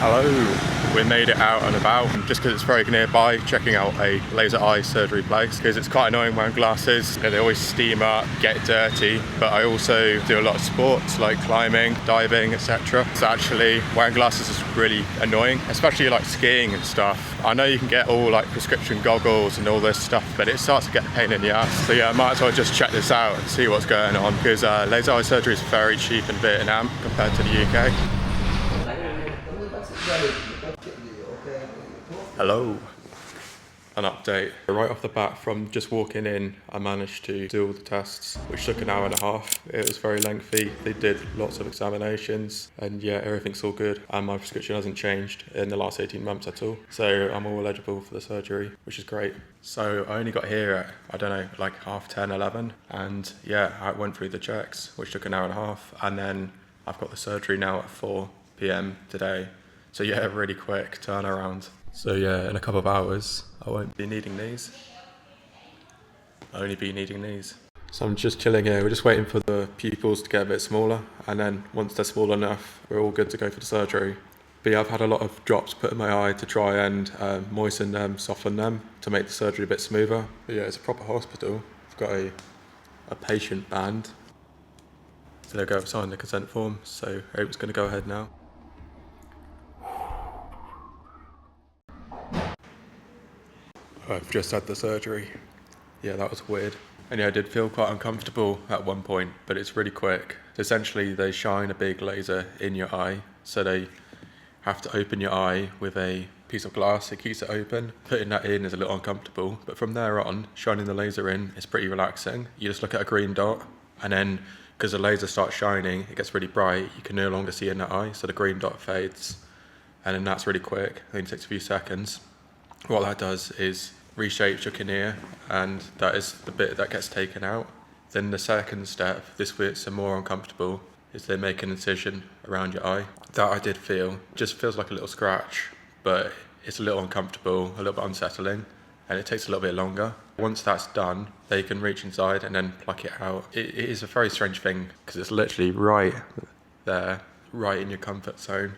Hello, we made it out and about just because it's very nearby, checking out a laser eye surgery place because it's quite annoying wearing glasses. They always steam up, get dirty, but I also do a lot of sports like climbing, diving, etc. So actually wearing glasses is really annoying, especially like skiing and stuff. I know you can get all like prescription goggles and all this stuff, but it starts to get a pain in the ass. So yeah, I might as well just check this out and see what's going on because laser eye surgery is very cheap in Vietnam compared to the UK. Hello. An update. Right off the bat, from just walking in, I managed to do all the tests, which took an hour and a half. It was very lengthy. They did lots of examinations, and yeah, everything's all good. And my prescription hasn't changed in the last 18 months at all. So I'm all eligible for the surgery, which is great. So I only got here at, I don't know, like 10:30, 11. And yeah, I went through the checks, which took an hour and a half. And then I've got the surgery now at 4 p.m. today. So yeah, really quick turnaround. So yeah, in a couple of hours, I won't be needing these. I'll only be needing these. So I'm just chilling here. We're just waiting for the pupils to get a bit smaller. And then once they're small enough, we're all good to go for the surgery. But yeah, I've had a lot of drops put in my eye to try and moisten them, soften them, to make the surgery a bit smoother. But yeah, it's a proper hospital. I've got a patient band. So they'll go sign the consent form. So I hope it's going to go ahead now. I've just had the surgery. Yeah, that was weird. And yeah, I did feel quite uncomfortable at one point, but it's really quick. Essentially, they shine a big laser in your eye. So they have to open your eye with a piece of glass. It keeps it open. Putting that in is a little uncomfortable, but from there on, shining the laser in is pretty relaxing. You just look at a green dot, and then because the laser starts shining, it gets really bright. You can no longer see in that eye, so the green dot fades. And then that's really quick. It only takes a few seconds. What that does is reshapes your cornea, and that is the bit that gets taken out. Then the second step, this bit's more uncomfortable, is they make an incision around your eye. That I did feel, just feels like a little scratch, but it's a little uncomfortable, a little bit unsettling, and it takes a little bit longer. Once that's done, they can reach inside and then pluck it out. It is a very strange thing, because it's literally right there, right in your comfort zone.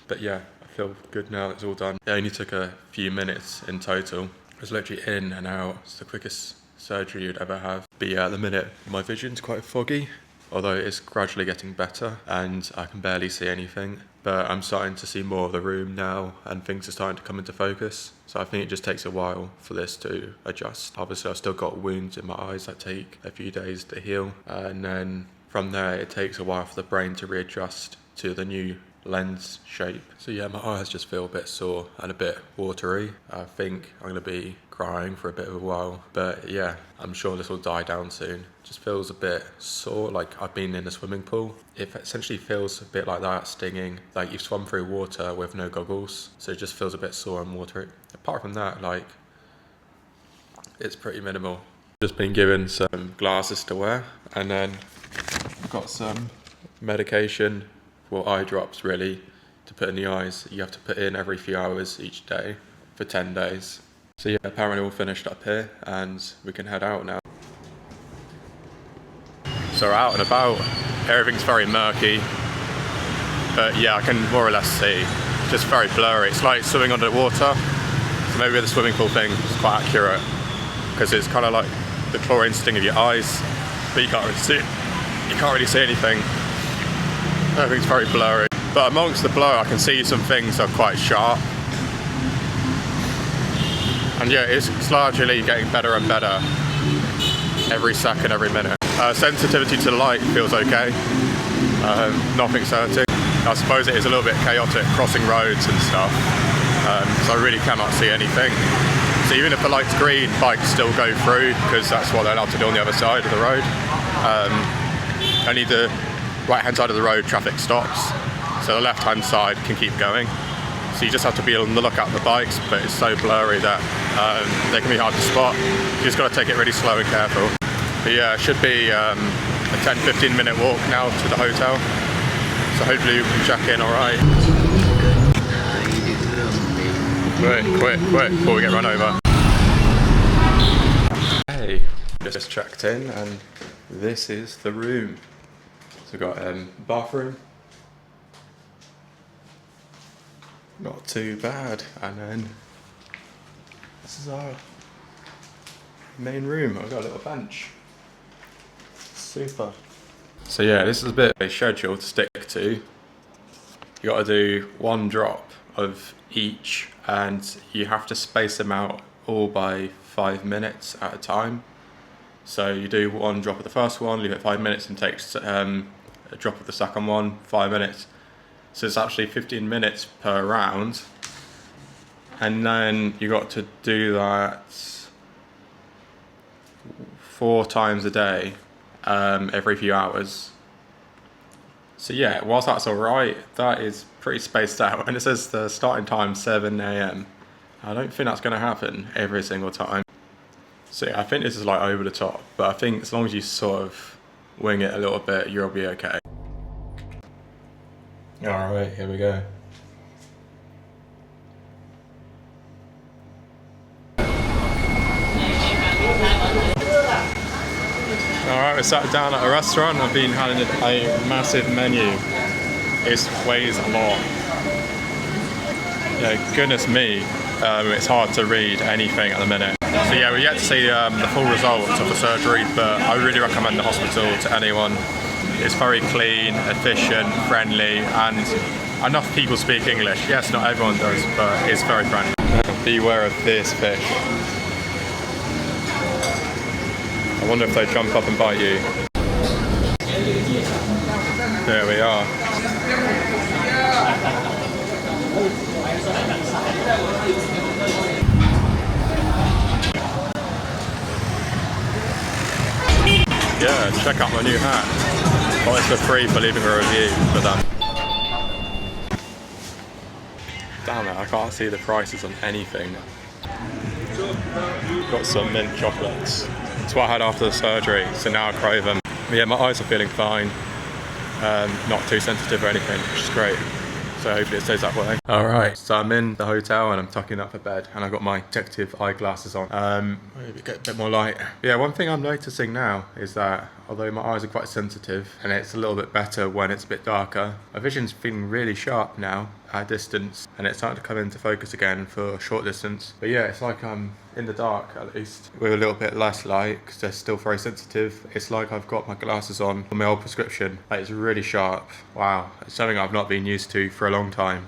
But yeah, I feel good now it's all done. It only took a few minutes in total. It was literally in and out. It's the quickest surgery you'd ever have. But yeah, at the minute, my vision's quite foggy, although it is gradually getting better and I can barely see anything. But I'm starting to see more of the room now and things are starting to come into focus. So I think it just takes a while for this to adjust. Obviously, I've still got wounds in my eyes that take a few days to heal. And then from there, it takes a while for the brain to readjust to the new lens shape. So yeah, my eyes just feel a bit sore and a bit watery. I think I'm going to be crying for a bit of a while, but yeah, I'm sure this will die down soon. Just feels a bit sore, like I've been in a swimming pool. It essentially feels a bit like that, stinging, like you've swum through water with no goggles. So it just feels a bit sore and watery. Apart from that, like, it's pretty minimal. Just been given some glasses to wear, and then I've got some medication, well, eye drops really, to put in the eyes. You have to put in every few hours each day for 10 days. So yeah, apparently we're all finished up here and we can head out now. So we're out and about. Everything's very murky, but yeah, I can more or less see. It's just very blurry. It's like swimming underwater. So maybe the swimming pool thing is quite accurate because it's kind of like the chlorine sting of your eyes, but you can't really see it. You can't really see anything. Everything's very blurry, but amongst the blur I can see some things are quite sharp. And yeah, it's largely getting better and better every second, every minute. Sensitivity to the light feels okay, nothing's hurting. I suppose it is a little bit chaotic crossing roads and stuff, so I really cannot see anything. So even if the light's green, bikes still go through because that's what they're allowed to do on the other side of the road. Only the right-hand side of the road, traffic stops, so the left-hand side can keep going. So you just have to be on the lookout for the bikes, but it's so blurry that they can be hard to spot. You just got to take it really slow and careful. But yeah, it should be a 10-15 minute walk now to the hotel. So hopefully we can check in all right. Quick, before we get run over. Hey, just checked in and this is the room. So we've got bathroom, Not too bad. And then this is our main room. I've got a little bench. Super. So yeah, this is a bit of a schedule to stick to. You got to do one drop of each, and you have to space them out all by 5 minutes at a time. So you do one drop of the first one, leave it 5 minutes, and take a drop of the second one, 5 minutes. So it's actually 15 minutes per round, and then you got to do that 4 times a day, every few hours. So yeah, whilst that's alright, that is pretty spaced out, and it says the starting time 7 AM. I don't think that's going to happen every single time. So yeah, I think this is like over the top, but I think as long as you sort of wing it a little bit, you'll be okay. Alright, here we go. Alright, we sat down at a restaurant. I've been having a massive menu. It weighs a lot. Yeah, goodness me, it's hard to read anything at the minute. So yeah, we get to see the full results of the surgery, but I really recommend the hospital to anyone. It's very clean, efficient, friendly, and enough people speak English. Yes, not everyone does, but it's very friendly. Beware of this fish. I wonder if they jump up and bite you. There we are. Yeah, check out my new hat. Got this for free for leaving a review for them. Damn it, I can't see the prices on anything. Got some mint chocolates. That's what I had after the surgery, so now I crave them. But yeah, my eyes are feeling fine. Not too sensitive or anything, which is great. So hopefully it stays that way. Alright, so I'm in the hotel and I'm tucking up for bed, and I've got my detective eyeglasses on. Maybe get a bit more light. Yeah, one thing I'm noticing now is that although my eyes are quite sensitive and it's a little bit better when it's a bit darker, my vision's feeling really sharp now at distance, and it's starting to come into focus again for short distance. But yeah, it's like I'm in the dark, at least with a little bit less light because they're still very sensitive. It's like I've got my glasses on my old prescription. Like, it's really sharp. Wow, it's something I've not been used to for a long time.